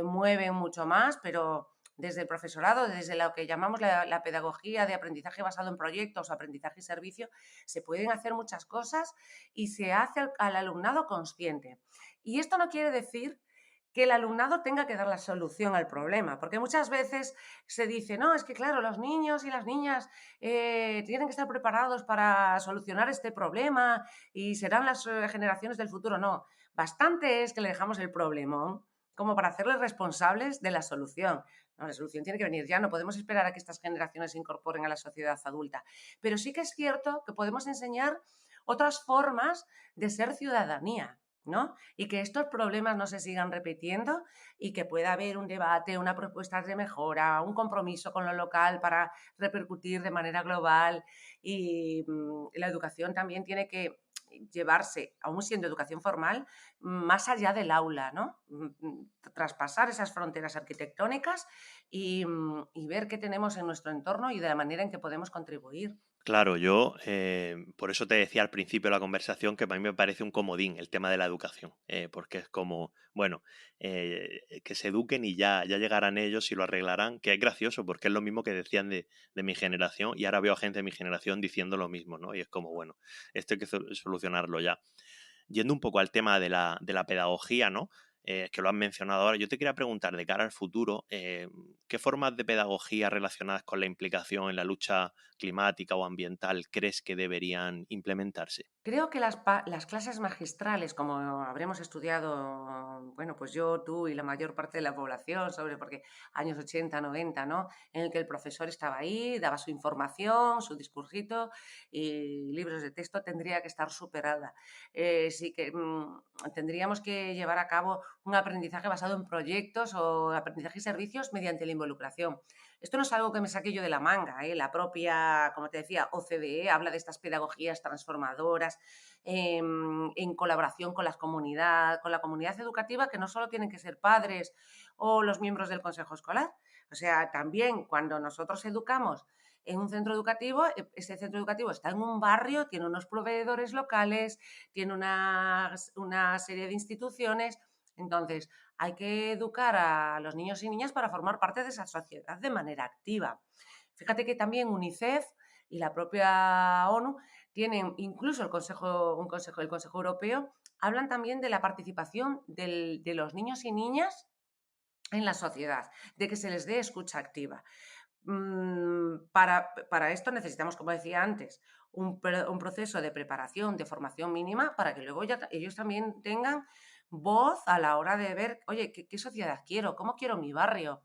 mueven mucho más, pero desde el profesorado, desde lo que llamamos la pedagogía de aprendizaje basado en proyectos o aprendizaje y servicio, se pueden hacer muchas cosas y se hace al alumnado consciente. Y esto no quiere decir que el alumnado tenga que dar la solución al problema, porque muchas veces se dice, no, es que claro, los niños y las niñas tienen que estar preparados para solucionar este problema y serán las generaciones del futuro. No, bastante es que le dejamos el problema como para hacerles responsables de la solución. No, la solución tiene que venir ya, no podemos esperar a que estas generaciones se incorporen a la sociedad adulta. Pero sí que es cierto que podemos enseñar otras formas de ser ciudadanía, ¿no? Y que estos problemas no se sigan repitiendo y que pueda haber un debate, una propuesta de mejora, un compromiso con lo local para repercutir de manera global. Y la educación también tiene que llevarse, aún siendo educación formal, más allá del aula, ¿no? Traspasar esas fronteras arquitectónicas y ver qué tenemos en nuestro entorno y de la manera en que podemos contribuir. Claro, yo por eso te decía al principio de la conversación que para mí me parece un comodín el tema de la educación, porque es como, bueno, que se eduquen y ya llegarán ellos y lo arreglarán, que es gracioso porque es lo mismo que decían de mi generación y ahora veo a gente de mi generación diciendo lo mismo, ¿no? Y es como, bueno, esto hay que solucionarlo ya. Yendo un poco al tema de la pedagogía, ¿no? Que lo has mencionado ahora, yo te quería preguntar de cara al futuro, ¿qué formas de pedagogía relacionadas con la implicación en la lucha climática o ambiental crees que deberían implementarse? Creo que las clases magistrales, como habremos estudiado, bueno, pues yo, tú y la mayor parte de la población, porque años 80, 90, ¿no? En el que el profesor estaba ahí, daba su información, su discursito y libros de texto, tendría que estar superada. Sí que tendríamos que llevar a cabo un aprendizaje basado en proyectos o aprendizaje y servicios mediante la involucración. Esto no es algo que me saque yo de la manga, ¿eh? La propia, como te decía, OCDE habla de estas pedagogías transformadoras en colaboración con con la comunidad educativa, que no solo tienen que ser padres o los miembros del consejo escolar. O sea, también cuando nosotros educamos en un centro educativo, ese centro educativo está en un barrio, tiene unos proveedores locales, tiene una serie de instituciones. Entonces, hay que educar a los niños y niñas para formar parte de esa sociedad de manera activa. Fíjate que también UNICEF y la propia ONU tienen, incluso el Consejo Europeo, hablan también de la participación de los niños y niñas en la sociedad, de que se les dé escucha activa. Para esto necesitamos, como decía antes, un proceso de preparación, de formación mínima, para que luego ellos también tengan voz a la hora de ver, oye, ¿qué sociedad quiero? ¿Cómo quiero mi barrio?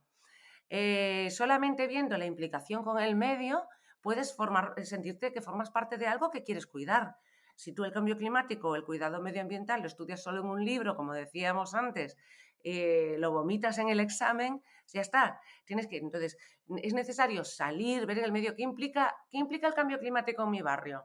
Solamente viendo la implicación con el medio puedes sentirte que formas parte de algo que quieres cuidar. Si tú el cambio climático o el cuidado medioambiental lo estudias solo en un libro, como decíamos antes, lo vomitas en el examen, ya está. Entonces, es necesario salir, ver en el medio qué implica el cambio climático en mi barrio.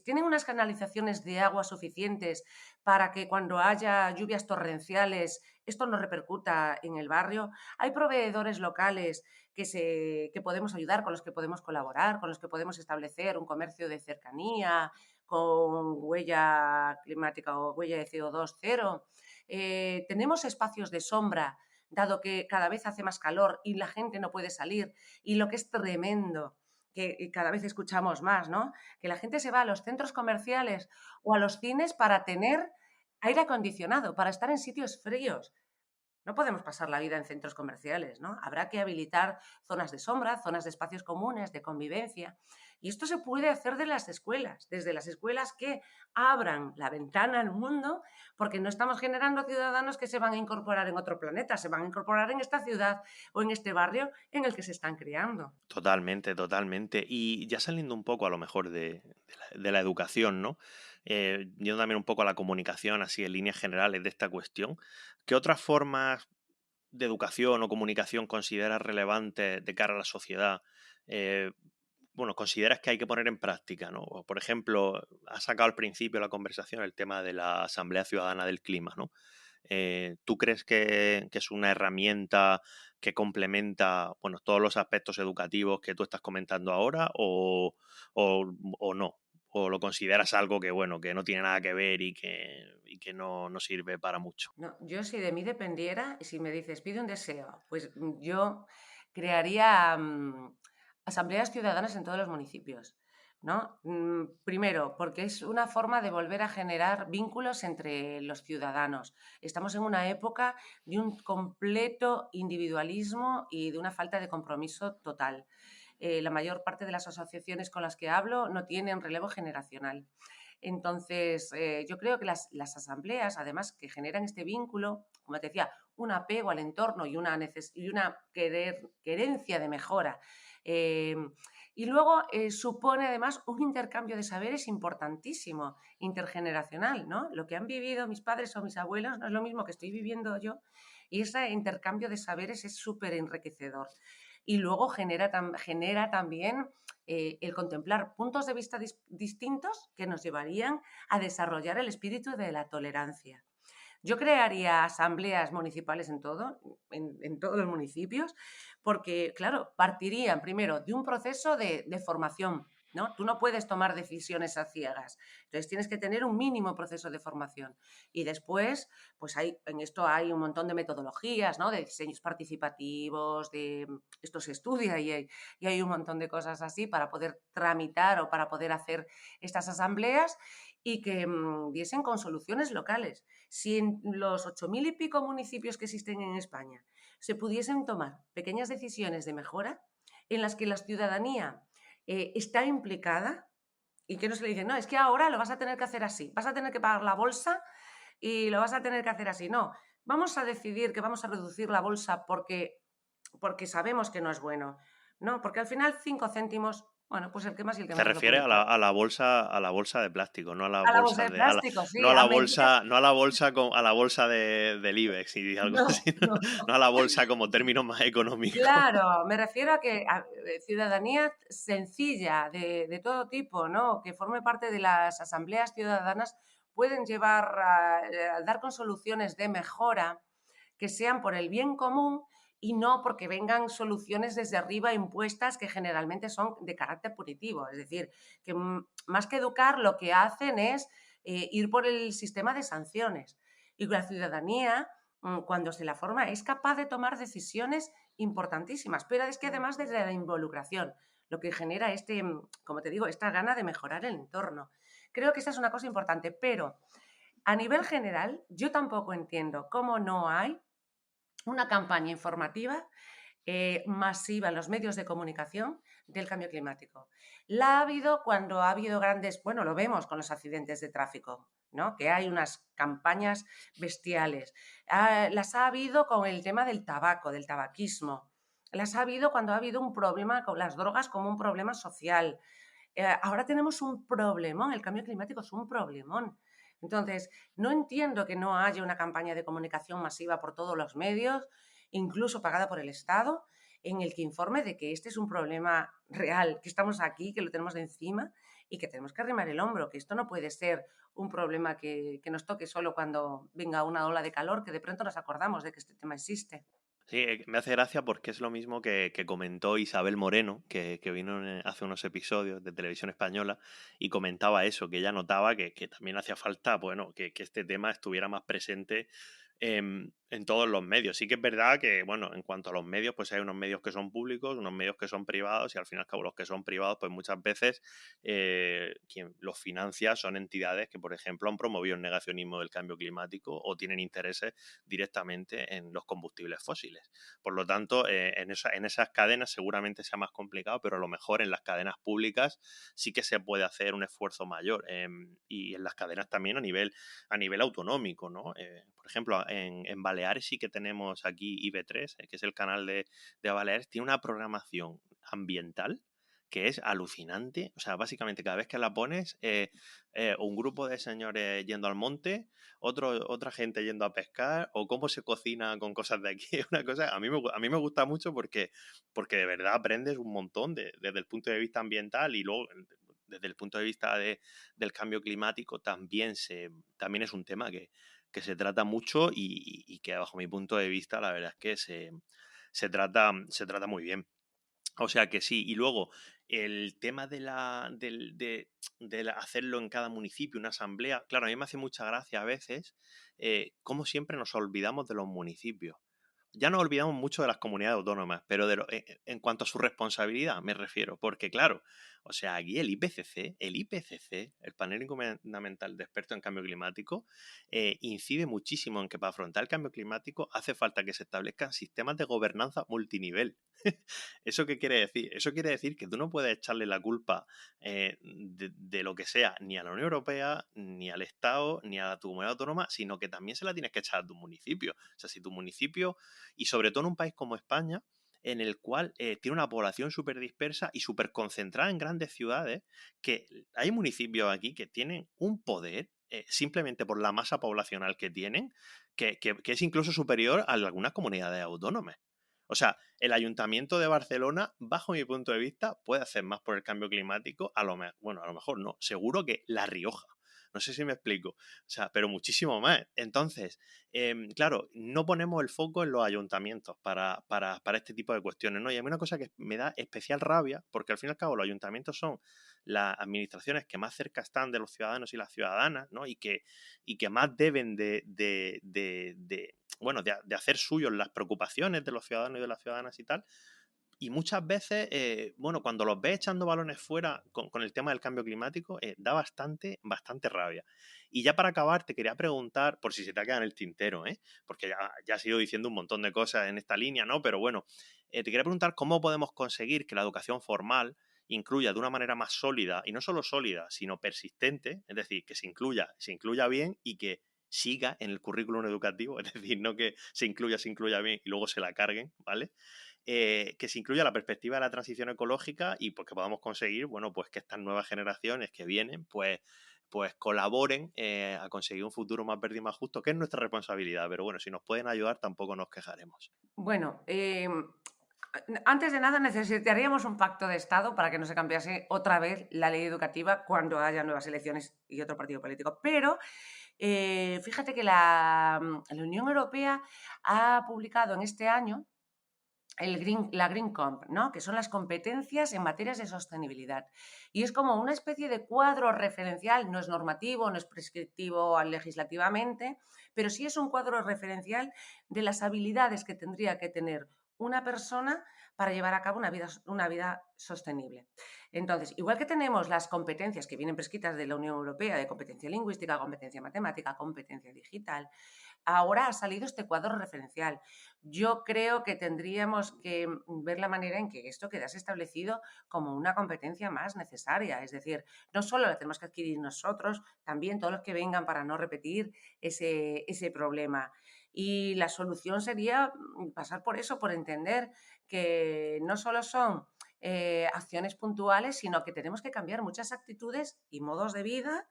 ¿Tienen unas canalizaciones de agua suficientes para que cuando haya lluvias torrenciales esto no repercuta en el barrio? ¿Hay proveedores locales que podemos ayudar, con los que podemos colaborar, con los que podemos establecer un comercio de cercanía, con huella climática o huella de CO2 cero? ¿Tenemos espacios de sombra, dado que cada vez hace más calor y la gente no puede salir? Y lo que es tremendo, que cada vez escuchamos más, ¿no? Que la gente se va a los centros comerciales o a los cines para tener aire acondicionado, para estar en sitios fríos. No podemos pasar la vida en centros comerciales, ¿no? Habrá que habilitar zonas de sombra, zonas de espacios comunes, de convivencia. Y esto se puede hacer desde las escuelas que abran la ventana al mundo, porque no estamos generando ciudadanos que se van a incorporar en otro planeta, se van a incorporar en esta ciudad o en este barrio en el que se están criando. Totalmente, totalmente. Y ya saliendo un poco a lo mejor de la educación, ¿no? Yendo también un poco a la comunicación, así en líneas generales de esta cuestión, ¿qué otras formas de educación o comunicación consideras relevantes de cara a la sociedad? Eh, bueno, consideras que hay que poner en práctica, ¿no? O, por ejemplo, has sacado al principio de la conversación el tema de la Asamblea Ciudadana del Clima, ¿no? ¿Tú crees que es una herramienta que complementa, bueno, todos los aspectos educativos que tú estás comentando ahora o no? ¿O lo consideras algo que, bueno, que no tiene nada que ver y que no sirve para mucho? No, yo si de mí dependiera, si me dices, pide un deseo, pues yo crearía asambleas ciudadanas en todos los municipios, ¿no? Primero, porque es una forma de volver a generar vínculos entre los ciudadanos. Estamos en una época de un completo individualismo y de una falta de compromiso total. La mayor parte de las asociaciones con las que hablo no tienen relevo generacional. Entonces, yo creo que las asambleas, además, que generan este vínculo, como te decía, un apego al entorno y una querencia de mejora. Y luego supone además un intercambio de saberes importantísimo, intergeneracional, ¿no? Lo que han vivido mis padres o mis abuelos no es lo mismo que estoy viviendo yo, y ese intercambio de saberes es súper enriquecedor. Y luego genera también el contemplar puntos de vista distintos que nos llevarían a desarrollar el espíritu de la tolerancia. Yo crearía asambleas municipales en todos los municipios, porque, claro, partirían primero de un proceso de formación, ¿no? Tú no puedes tomar decisiones a ciegas, entonces tienes que tener un mínimo proceso de formación. Y después, pues en esto hay un montón de metodologías, ¿no? De diseños participativos, esto se estudia y hay un montón de cosas así para poder tramitar o para poder hacer estas asambleas y que diesen con soluciones locales. Si en los 8.000 y pico municipios que existen en España se pudiesen tomar pequeñas decisiones de mejora en las que la ciudadanía está implicada y que no se le dice, no, es que ahora lo vas a tener que hacer así, vas a tener que pagar la bolsa y lo vas a tener que hacer así. No, vamos a decidir que vamos a reducir la bolsa porque sabemos que no es bueno. No, porque al final 5 céntimos, bueno, pues el que más y el que Te menos lo refieres puede pagar. a la bolsa de plástico, no a las A la bolsa bolsas de de, plástico, no sí, a la a medidas. bolsa, no a la bolsa a la bolsa del IBEX y algo No, así, no, no. no a la bolsa como término más económico. Claro, me refiero a que ciudadanía sencilla de todo tipo, ¿no? Que forme parte de las asambleas ciudadanas pueden llevar a dar con soluciones de mejora que sean por el bien común y no porque vengan soluciones desde arriba impuestas que generalmente son de carácter punitivo. Es decir, que más que educar lo que hacen es ir por el sistema de sanciones. Y la ciudadanía, cuando se la forma, es capaz de tomar decisiones importantísimas, pero es que además desde la involucración, lo que genera como te digo, esta gana de mejorar el entorno. Creo que esa es una cosa importante, pero a nivel general, yo tampoco entiendo cómo no hay una campaña informativa masiva en los medios de comunicación del cambio climático. La ha habido cuando ha habido grandes, bueno, lo vemos con los accidentes de tráfico, ¿no? Que hay unas campañas bestiales. Las ha habido con el tema del tabaco, del tabaquismo. Las ha habido cuando ha habido un problema con las drogas como un problema social. Ahora tenemos un problemón, el cambio climático es un problemón. Entonces, no entiendo que no haya una campaña de comunicación masiva por todos los medios, incluso pagada por el Estado, en el que informe de que este es un problema real, que estamos aquí, que lo tenemos de encima y que tenemos que arrimar el hombro, que esto no puede ser un problema que nos toque solo cuando venga una ola de calor, que de pronto nos acordamos de que este tema existe. Sí, me hace gracia porque es lo mismo que comentó Isabel Moreno, que vino hace unos episodios de Televisión Española y comentaba eso, que ella notaba que también hacía falta, bueno, que este tema estuviera más presente en todos los medios. Sí que es verdad que, bueno, en cuanto a los medios, pues hay unos medios que son públicos, unos medios que son privados y al fin y al cabo los que son privados, pues muchas veces quien los financia son entidades que, por ejemplo, han promovido el negacionismo del cambio climático o tienen intereses directamente en los combustibles fósiles. Por lo tanto, en esas cadenas seguramente sea más complicado, pero a lo mejor en las cadenas públicas sí que se puede hacer un esfuerzo mayor y en las cadenas también a nivel autonómico, ¿no? Por ejemplo, en Baleares sí que tenemos aquí IB3, que es el canal de Baleares, tiene una programación ambiental que es alucinante. O sea, básicamente cada vez que la pones, un grupo de señores yendo al monte, otra gente yendo a pescar, o cómo se cocina con cosas de aquí. Es una cosa, a mí me gusta mucho porque de verdad aprendes un montón desde el punto de vista ambiental y luego desde el punto de vista del cambio climático también es un tema que se trata mucho y que bajo mi punto de vista la verdad es que se trata muy bien. O sea que sí, y luego el tema de hacerlo en cada municipio, una asamblea, claro, a mí me hace mucha gracia a veces, como siempre nos olvidamos de los municipios. ya nos olvidamos mucho de las comunidades autónomas, pero en cuanto a su responsabilidad me refiero, porque claro, o sea, aquí el IPCC, el Panel Gubernamental de Expertos en Cambio Climático, incide muchísimo en que para afrontar el cambio climático hace falta que se establezcan sistemas de gobernanza multinivel. ¿Eso qué quiere decir? Eso quiere decir que tú no puedes echarle la culpa de lo que sea ni a la Unión Europea, ni al Estado, ni a tu comunidad autónoma, sino que también se la tienes que echar a tu municipio. O sea, si tu municipio, y sobre todo en un país como España, en el cual tiene una población súper dispersa y súper concentrada en grandes ciudades, que hay municipios aquí que tienen un poder simplemente por la masa poblacional que tienen, que es incluso superior a algunas comunidades autónomas. O sea, el Ayuntamiento de Barcelona, bajo mi punto de vista, puede hacer más por el cambio climático, bueno, a lo mejor no, seguro que La Rioja. No sé si me explico. O sea, pero muchísimo más. Entonces, claro, no ponemos el foco en los ayuntamientos para este tipo de cuestiones, ¿no? Y a mí una cosa que me da especial rabia, porque al fin y al cabo los ayuntamientos son las administraciones que más cerca están de los ciudadanos y las ciudadanas, ¿no? Y que más deben bueno, de hacer suyos las preocupaciones de los ciudadanos y de las ciudadanas y tal. Y muchas veces, bueno, cuando los ves echando balones fuera con el tema del cambio climático, da bastante rabia. Y ya para acabar, te quería preguntar, por si se te ha quedado en el tintero, porque ya has ido diciendo un montón de cosas en esta línea, ¿no? Pero bueno, te quería preguntar cómo podemos conseguir que la educación formal incluya de una manera más sólida, y no solo sólida, sino persistente, es decir, que se incluya bien y que siga en el currículum educativo, es decir, no que se incluya bien y luego se la carguen, ¿vale? Que se incluya la perspectiva de la transición ecológica y pues que podamos conseguir, bueno, pues que estas nuevas generaciones que vienen, pues colaboren a conseguir un futuro más verde y más justo, que es nuestra responsabilidad, pero bueno, si nos pueden ayudar tampoco nos quejaremos. Bueno, antes de nada necesitaríamos un pacto de Estado para que no se cambiase otra vez la ley educativa cuando haya nuevas elecciones y otro partido político. Pero fíjate que la Unión Europea ha publicado en este año la Green Comp, ¿no? Que son las competencias en materias de sostenibilidad. Y es como una especie de cuadro referencial, no es normativo, no es prescriptivo legislativamente, pero sí es un cuadro referencial de las habilidades que tendría que tener una persona para llevar a cabo una vida sostenible. Entonces, igual que tenemos las competencias que vienen prescritas de la Unión Europea, de competencia lingüística, competencia matemática, competencia digital, ahora ha salido este cuadro referencial. Yo creo que tendríamos que ver la manera en que esto quedase establecido como una competencia más necesaria. Es decir, no solo la tenemos que adquirir nosotros, también todos los que vengan para no repetir ese problema. Y la solución sería pasar por eso, por entender que no solo son acciones puntuales, sino que tenemos que cambiar muchas actitudes y modos de vida,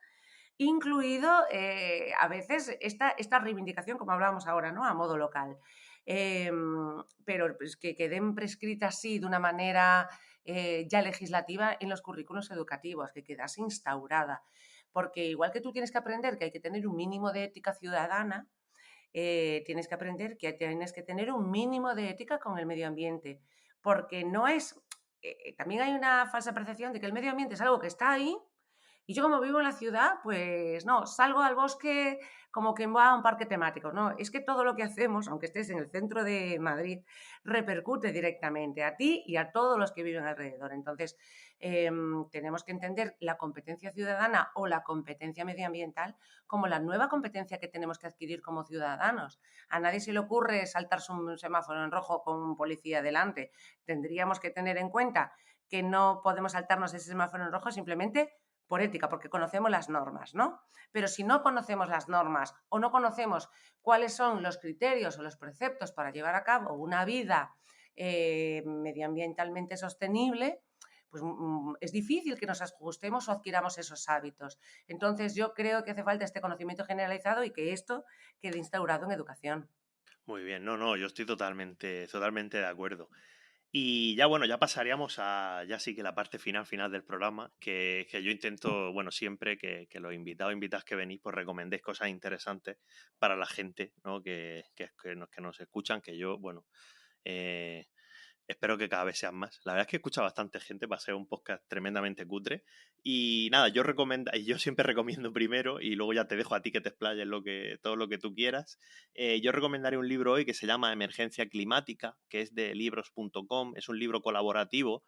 incluido a veces esta reivindicación, como hablábamos ahora, ¿no? A modo local. Pero pues, que queden prescritas así de una manera ya legislativa en los currículos educativos, que quedase instaurada. Porque igual que tú tienes que aprender que hay que tener un mínimo de ética ciudadana, tienes que aprender que tienes que tener un mínimo de ética con el medio ambiente. Porque no es... también hay una falsa percepción de que el medio ambiente es algo que está ahí y yo como vivo en la ciudad, pues no, salgo al bosque como quien va a un parque temático. No, es que todo lo que hacemos, aunque estés en el centro de Madrid, repercute directamente a ti y a todos los que viven alrededor. Entonces, tenemos que entender la competencia ciudadana o la competencia medioambiental como la nueva competencia que tenemos que adquirir como ciudadanos. A nadie se le ocurre saltarse un semáforo en rojo con un policía delante. Tendríamos que tener en cuenta que no podemos saltarnos ese semáforo en rojo simplemente por ética, porque conocemos las normas, ¿no? Pero si no conocemos las normas o no conocemos cuáles son los criterios o los preceptos para llevar a cabo una vida medioambientalmente sostenible, pues es difícil que nos ajustemos o adquiramos esos hábitos. Entonces yo creo que hace falta este conocimiento generalizado y que esto quede instaurado en educación. Muy bien, no, yo estoy totalmente de acuerdo. Y ya bueno, ya pasaríamos a ya sí que la parte final del programa, que yo intento, bueno, siempre que los invitados o invitadas que venís, pues recomendéis cosas interesantes para la gente, ¿no? Que nos escuchan, que yo, bueno, eh, espero que cada vez sean más. La verdad es que escucha bastante gente, va a ser un podcast tremendamente cutre. Y nada, yo siempre recomiendo primero, y luego ya te dejo a ti que te explayes todo lo que tú quieras. Yo recomendaré un libro hoy que se llama Emergencia Climática, que es de libros.com, es un libro colaborativo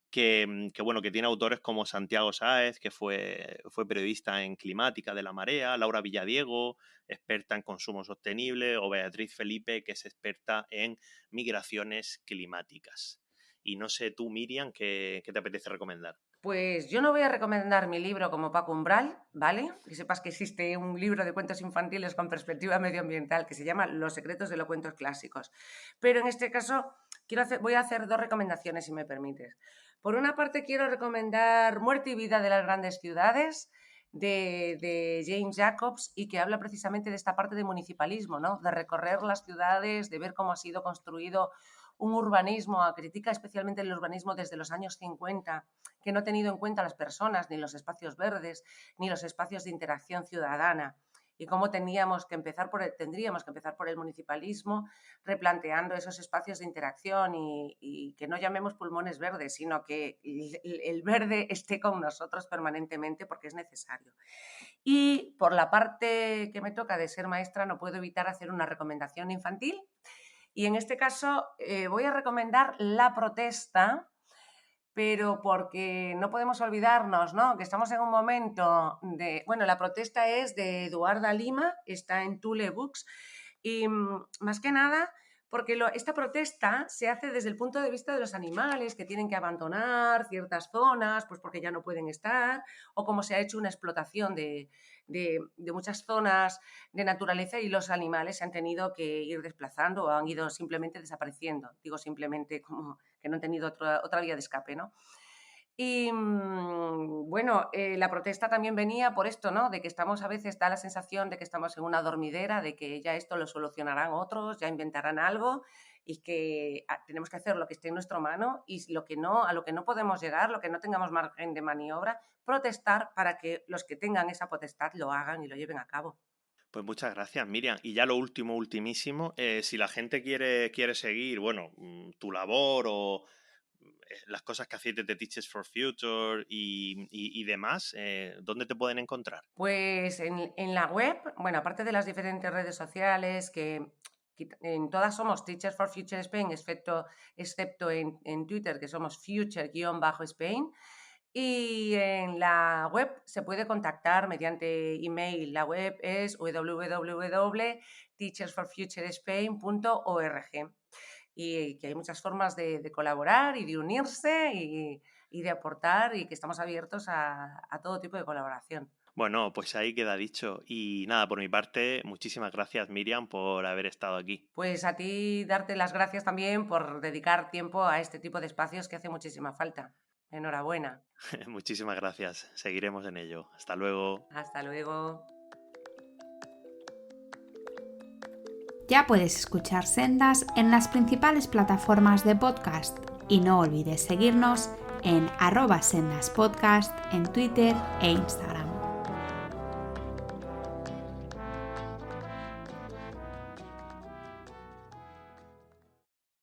que tiene autores como Santiago Sáez, que fue periodista en Climática de La Marea, Laura Villadiego, experta en consumo sostenible, o Beatriz Felipe, que es experta en migraciones climáticas. Y no sé tú, Miriam, ¿qué te apetece recomendar? Pues yo no voy a recomendar mi libro como Paco Umbral, ¿vale? Que sepas que existe un libro de cuentos infantiles con perspectiva medioambiental que se llama Los secretos de los cuentos clásicos. Pero en este caso voy a hacer 2 recomendaciones, si me permites. Por una parte, quiero recomendar Muerte y vida de las grandes ciudades, de James Jacobs, y que habla precisamente de esta parte de municipalismo, ¿no? De recorrer las ciudades, de ver cómo ha sido construido un urbanismo, critica especialmente el urbanismo desde los años 50, que no ha tenido en cuenta las personas, ni los espacios verdes, ni los espacios de interacción ciudadana, y cómo tendríamos que empezar por el municipalismo, replanteando esos espacios de interacción y que no llamemos pulmones verdes, sino que el verde esté con nosotros permanentemente porque es necesario. Y por la parte que me toca de ser maestra, no puedo evitar hacer una recomendación infantil. Y en este caso voy a recomendar La protesta, pero porque no podemos olvidarnos, ¿no?, que estamos en un momento de... Bueno, La protesta es de Eduarda Lima, está en Thule Books, y más que nada porque esta protesta se hace desde el punto de vista de los animales que tienen que abandonar ciertas zonas, pues porque ya no pueden estar, o como se ha hecho una explotación de muchas zonas de naturaleza y los animales se han tenido que ir desplazando o han ido simplemente desapareciendo. Digo simplemente como que no han tenido otra vía de escape, ¿no? Y la protesta también venía por esto, ¿no?, de que a veces da la sensación de que estamos en una dormidera, de que ya esto lo solucionarán otros, ya inventarán algo, y que tenemos que hacer lo que esté en nuestra mano, y a lo que no podemos llegar, lo que no tengamos margen de maniobra, protestar para que los que tengan esa potestad lo hagan y lo lleven a cabo. Pues muchas gracias, Miriam. Y ya lo ultimísimo, si la gente quiere seguir, tu labor o las cosas que hacéis desde Teachers for Future y demás, ¿dónde te pueden encontrar? Pues en la web, aparte de las diferentes redes sociales, que en todas somos Teachers for Future Spain, excepto en Twitter, que somos future-spain. Y en la web se puede contactar mediante email. La web es www.teachersforfuturespain.org. Y que hay muchas formas de colaborar y de unirse y de aportar, y que estamos abiertos a todo tipo de colaboración. Bueno, pues ahí queda dicho. Y nada, por mi parte, muchísimas gracias, Miriam, por haber estado aquí. Pues a ti darte las gracias también por dedicar tiempo a este tipo de espacios que hace muchísima falta. Enhorabuena. Muchísimas gracias. Seguiremos en ello. Hasta luego. Hasta luego. Ya puedes escuchar Sendas en las principales plataformas de podcast y no olvides seguirnos en @sendaspodcast en Twitter e Instagram.